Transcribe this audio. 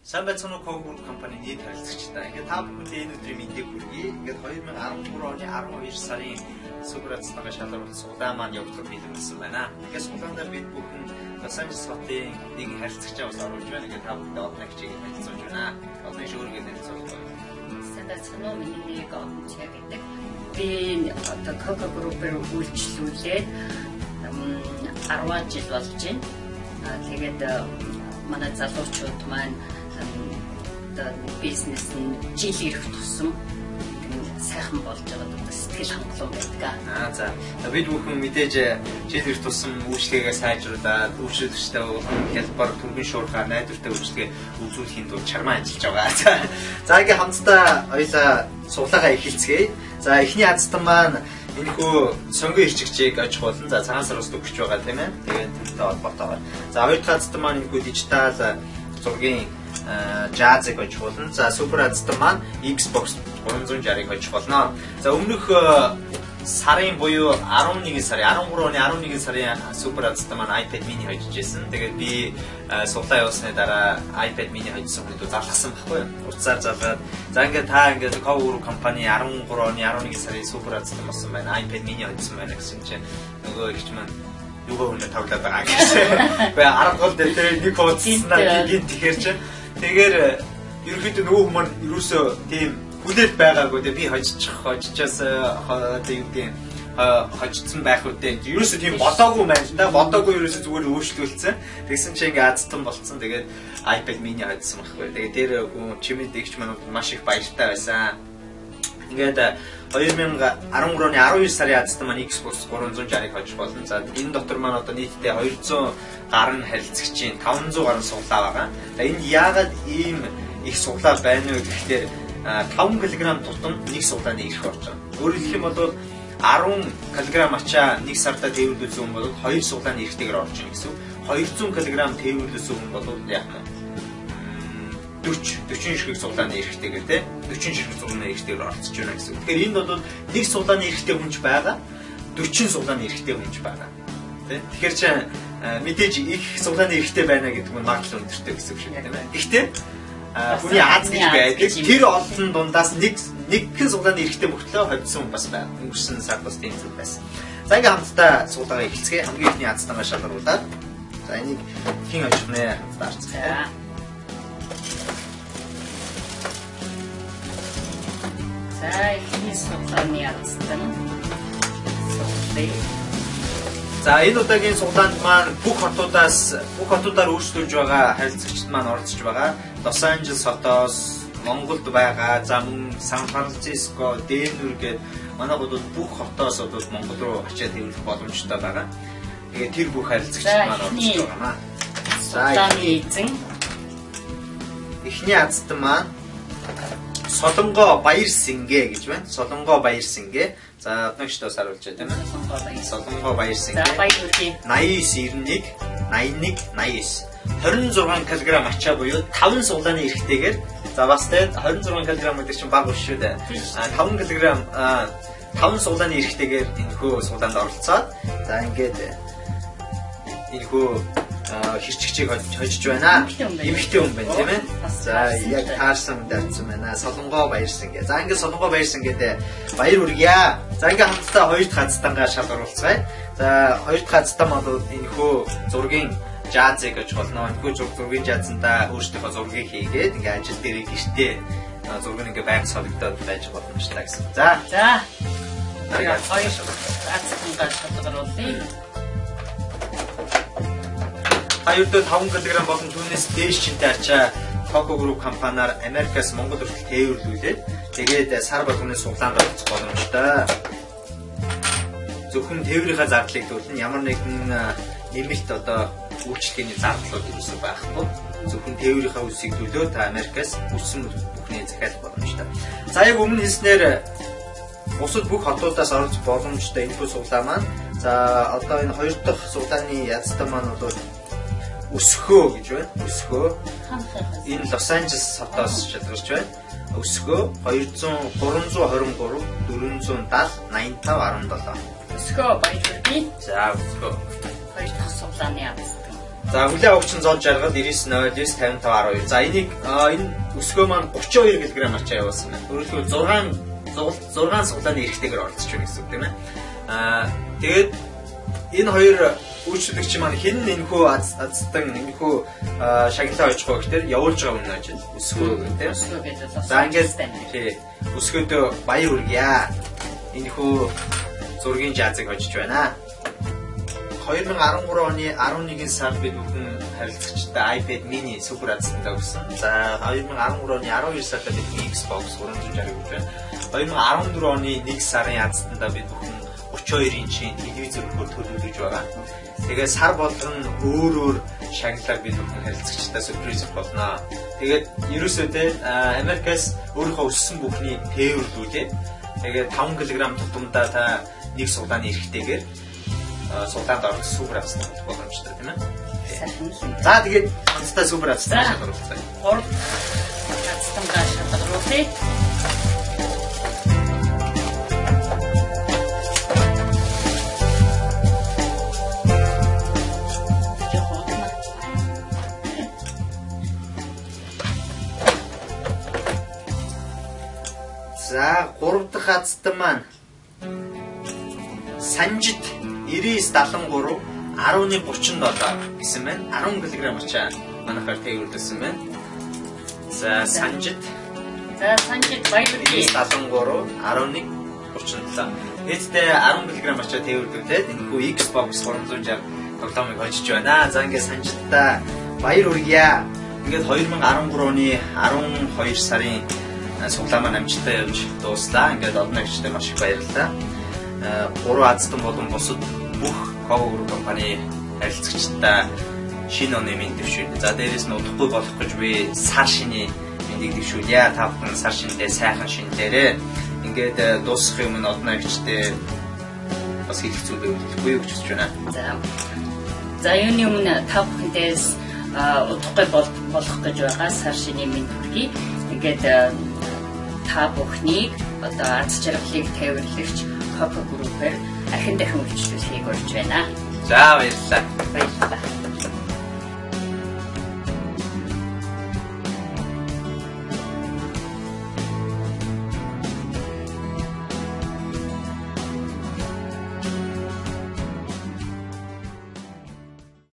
Сайн байцгаана уу Coke Group компани нийт харилцагчдаа. Ингээд та бүхэнд энэ өдрийн мэндийг хүргэе. Ингээд 2013 оны 12 сарын Сүбрацтайгаа шалгаруулсан суглаа маань явуулах бэлэнсэн байна. Тэгээд суглаан дээр бид бүхэн Лос Анжелес хотын нэг харилцагчаа бас оруулж байна. Ингээд та бүхэнд одны хичээгээ танилцуулж байна. Одны шүүргээ танилцуулж байна. Сайн байцгаана уу, миний нэг онцгой гэдэг. Би одоо Coke Group-ээр үйлчлүүлээд 10 жил болж байна. Тэгээд манай залуучууд маань бизнес нь жил ирэх тусам сайхан болж байгаа гэдэг сэтгэл хангалуун байдаг. За. Бид бүхэн мэдээж жил ирэх тусам үйлчлэгээ сайжруулаад, үйлчлэгчтэй хялбар түргэн шуурхаар найдвартай үйлчлэгээ үзүүлэхийн тулд чармаа ажиллаж байгаа. За ингээ хамтдаа хоёлаа суглаагаа эхэлцгээе. За эхний азтан маань энэхүү сонгон ирчигчийг аж ахуйлан за цагаан сар ус өгч байгаа тийм ээ. Тэгээд тэрнтэй холбоотойгоор. За хоёр дахь азтан маань энэхүү дижитал зургийн Jazz-ыг аж ахуйлан. За супер азтан маань Xbox 360-ыг аж ахуйлна. За өмнөх сарын буюу 13 оны 11 сарын супер азтан маань iPad mini хожиж ирсэн. Тэгээд би суглаа явуулсны дараа iPad mini хожсон хүмүүс зарласан байхгүй юу? Уцаар залгаад. За ингээд та ингээд Coke Group компани 13 оны 11 сарын супер азтан болсон байна. iPad mini хожсон байна гэсэн чинь нөгөө ихч маань юугаа өнө тавлаад байгаа гэсэн. Бая арга гол дээр нэг хуудснаа гин тэгэхээр чинь тэгэхээр ерөөхдөө нөгөө хүмүүс юусоо тийм хүлээл байгаагүй дээ би хожчихоос тийм хожсон байх үедээ ерөөсөө тийм бодоогүй байна л да бодоогүй ерөөсөө зүгээр өөрчлөлтсөн тэгсэн чинь ингээ азтан болцсон тэгээд iPad mini хожсон байхгүй тэгээд тэр хүн чимээ дэгч манууд маш их баяртай байсан ингээд 2013 оны 12 сарын азтан маань Xbox 360-ыг хожих болно. За энэ дотор маань одоо нийтдээ 200 гаруй харилцагчийн 500 гаруй суглаа байгаа. За энд яагаад ийм их суглаа байна вэ гэхээр 5 кг тутам нэг суглааны ирэх болж байгаа. Өөрөөр хэлэх юм бол 10 кг ачаа нэг сартаа тээвэрлүүлсэн хүн бол 2 суглааны эрэхтэйгээр орж ийн гэсэн. 200 кг тээвэрлүүлсэн хүн бол яах вэ? 40 ширхэг суглааны эрэхтэйгээр тий 40 ширхэг суглааны эрэхтэйгээр орцож байна гэсэн. Тэгэхээр энд бол нэг суглааны эрэхтэй хүнч байгаа 40 суглааны эрэхтэй хүнч байгаа. Тий тэгэхээр чи мэдээж их суглааны эрэхтэй байна гэдэг нь магадлал өндөртэй гэсэн үг шиг тийм ээ. Гэхдээ хүний аз гэж байдаг. Тэр олон дундаас нэгхэн суглааны эрэхтэй мөртлөө хоцсон хүн бас байна. Өнгөрсөн сард бас тийм зүйл байсан. За ингээм хамтдаа суглаагаа эхэлцгээе. Хамгийн ихний азтангаа шалгаруулаад. За энийг хин очих нэ хамтдаа харцгаая. За ихний суглааны азтан. За энэ удаагийн суглаанд маань бүх хотуудаар өөрчлөж байгаа харилцагчид маань оролцож байгаа. Лос Анжелес хотоос Монголд байгаа, за мөн Сан Франциско, Денвер гээд манай бол бүх хотоос бол Монгол руу очиад хэвлэх боломжтой байгаа. Тэгээд тэр бүх харилцагчид маань оролцож байгаа. За эхний азтан маань Солонгоо Баяр Сингэ гэж байна. Солонгоо Баяр Сингэ. За одноогчдоос харуулж байгаа тийм ээ. Солонгоо Баяр Сингэ. За баяр хүргэе. 89 91 89 26 кг ачаа буюу 5 суглааны эрэхтэйгээр за бас тэгээд 26 кг гэдэг чинь бага биш шүү дээ. 5 кг 5 суглааны эрэхтэйгээр энэхүү суглаанд оролцоод за ингээд энэхүү хэрчгчийг хожиж байна. Эмэгтэй хүн байна тийм ээ. За яг таарсан дайцсан байна. Солонгоо Баяр Сингэ. За ингээд Солонгоо Баяр Сингээд баяр хүргье. За ингээд хамтдаа хоёр дахь азтангаа шалгаруулцгаая. За хоёр дахь азтан бол энэхүү зургийн Jazz-ыг аж болно. Энэхүү зургийн Jazz-анда өөрсдийнхөө зургийг хийгээд ингээд ажил дээр гэртээ зургийг ингээд байнга солигдоод байж боломжтой гэсэн. За. Хоёр азтангаа шалгаруулъя. Хоёрдоо 5 кг болон түүнээс дээш чинтэй ачаа Coke Group компаниар Америкаас Монгол хүртэл тээвэрлүүлээд тэгээд сар болгоны суглаанд оролцох боломжтой. Зөвхөн тээврийнхаа зардлыг төлнө ямар нэгэн нэмэлт одоо үйлчлэгээний зардлууд юусэн байхгүй. Зөвхөн тээврийнхаа үлсийг төлөө та Америкаас өссөн бүхний захиалах боломжтой. За яг өмнө хэлснээр бусад бүх хотуудаас оролцох боломжтой энэ суглаа маань. За одоо энэ хоёр дахь суглааны язтан маань бол Өсгөө гэж байна. Өсгөө. Энэ Лос Анжелес хотоос шалгарч байна. Өсгөө 323 470 85 17. Өсгөө баяр хүргэе. За өсгөө. Хоёр дахь суглааны азтан. За хүлээ авагч нь 160-д 99 0 55 12. За энийг энэ өсгөө маань 32 кг ачаа явуулсан байна. Өөрөлдөө 6 суглааны эрхтэйгээр оролцож байна гэсэн үг тийм ээ. Тэгээд энэ хоёр үйлчлэгч маань хэн энэхүү азтан энэхүү шагналаа очих вэ гэхээр явуулж байгаа үнэ ажил өсгөө тийм. Өсгөө гэдэг бол за ингээд тий өсгөөдөө баяр хүргье. Энэхүү зургийн жазыг хожиж байна. 2013 оны 11 сард бид бүхэн харилцагчтай iPad mini супер азтандаа өгсөн. За 2013 оны 12 сард бид Xbox 360 өгч байна. 2014 оны 1 сарын азтандаа бид бүхэн 32 инчийн телевизээр төлөвлөж байгаа. Тэгээд сар болгон өөр шагналаар бид бүхэн харилцагчтай сюрприз болно. Тэгээд ерөөсөө те Америкаас өөрийнхөө өссөн бүхний тээвэрлүүлээ. Тэгээд 5 кг тутамдаа та нэг суглааны эрхтэйгээр суглаанд орох супер азтан боломжтой тийм ээ. За тэгээд хамтдаа супер азтан шалгаруулъя. 3 азтан шалгаруулъя. За 3 дахь азтан маань Санжид 9973 10.37 гэсэн байна. 10 кг ачаа манайхаар тээвэрлсэн байна. За Санжид баярлалаа. 73 11.37. Нийтдээ 10 кг ачаа тээвэрлүүлээд энэхүү Xbox 360 тоглоомыг хожиж байна. За ингээд Санжидтай баяр хүргье. Ингээд 2013 оны 12 сарын суглаамаа амжилттай явж дууслаа. Ингээд олон агчтай маш их баярлалаа. 3 азтан болон бусад бүх Cover компани харилцагчтай шинэ оны мэнд дэвшүүлээ. За дээрээс нь удахгүй болох гэж би сар шиний мэндийг дэвшүүлье. Та бүхэн сар шиндээ сайхан шиндээрээ ингээд дуусах юм нь олон агчтай бас хэлэх зүйл өгөхгүй гэж хүсэж байна. За юуны өмнө та бүхэндээс удахгүй болох гэж байгаа сар шиний мэнд хүргэе. Ингээд та бүхнийг одоо аз жаргалыг тээвэрлэгч Cover Group-ээр ахин дахин үйлчлүүлэхийг урьж байна. За баярлалаа. Баярлалаа.